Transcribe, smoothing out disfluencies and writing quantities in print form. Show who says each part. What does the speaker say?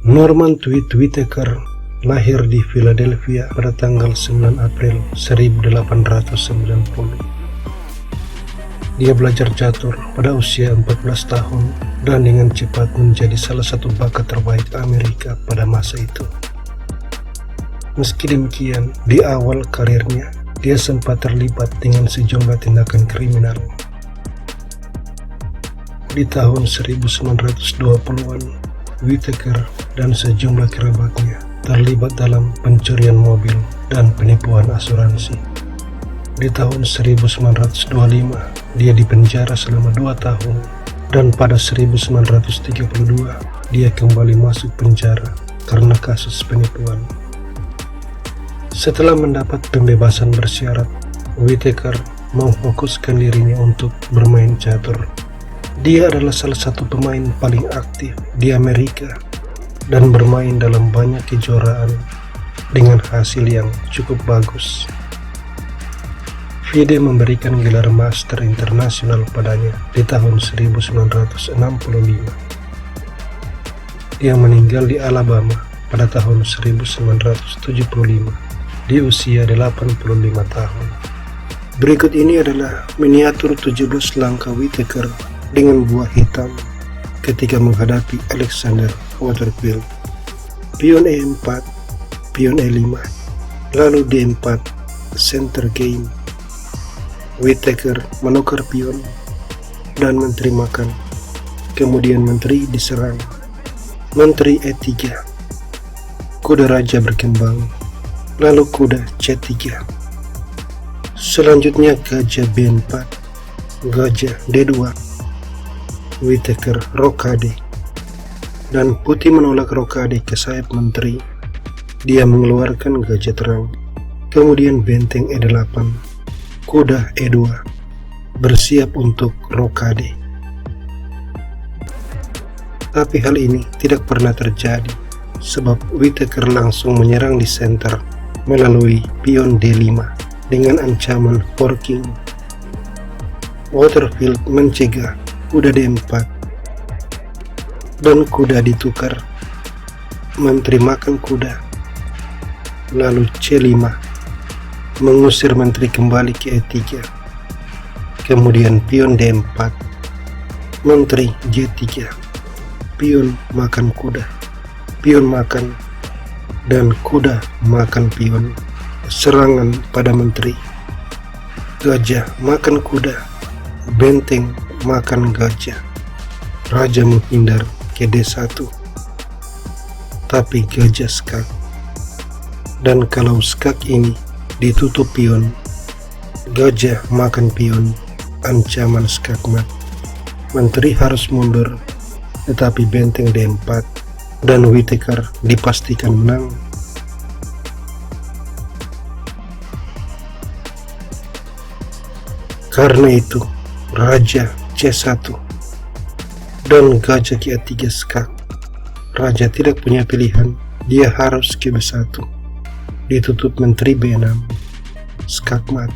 Speaker 1: Norman Tweet Whittaker lahir di Philadelphia pada tanggal 9 April 1890. Dia belajar catur pada usia 14 tahun dan dengan cepat menjadi salah satu bakat terbaik Amerika pada masa itu. Meski demikian, di awal karirnya, dia sempat terlibat dengan sejumlah tindakan kriminal. Di tahun 1920-an, Whittaker dan sejumlah kerabatnya terlibat dalam pencurian mobil dan penipuan asuransi. Di tahun 1925, dia dipenjara selama 2 tahun dan pada 1932, dia kembali masuk penjara karena kasus penipuan. Setelah mendapat pembebasan bersyarat, Whittaker memfokuskan dirinya untuk bermain catur. Dia adalah salah satu pemain paling aktif di Amerika dan bermain dalam banyak kejuaraan dengan hasil yang cukup bagus. FIDE memberikan gelar Master Internasional padanya di tahun 1965. Dia meninggal di Alabama pada tahun 1975 di usia 85 tahun. Berikut ini adalah miniatur 17 langkah Whittaker dengan buah hitam ketika menghadapi Alexander Waterfield. Pion E4, pion E5, lalu D4, center game. Whittaker menukar pion dan menteri makan. Kemudian menteri diserang. Menteri E3. Kuda raja berkembang. Lalu kuda C3. Selanjutnya gajah B4. Gajah D2. Whittaker rokade, dan putih menolak rokade ke sayap menteri. Dia mengeluarkan gajah terang, kemudian benteng E8, kuda E2, bersiap untuk rokade. Tapi hal ini tidak pernah terjadi, sebab Whittaker langsung menyerang di center melalui pion D5 dengan ancaman forking. Waterfield mencegah. Kuda D4 dan kuda ditukar. Menteri makan kuda. Lalu C5 mengusir menteri kembali ke E3. Kemudian pion D4. Menteri J3. Pion makan kuda. Pion makan dan kuda makan pion. Serangan pada menteri. Gajah makan kuda. Benteng makan gajah. Raja menghindar ke D1, tapi gajah skak. Dan kalau skak ini ditutup pion, gajah makan pion, ancaman skakmat. Menteri harus mundur, tetapi benteng D4 dan Whittaker dipastikan menang. Karena itu, Raja C1 dan gajah ke A3 skak. Raja tidak punya pilihan, dia harus ke B1. Ditutup menteri B6, skak mat.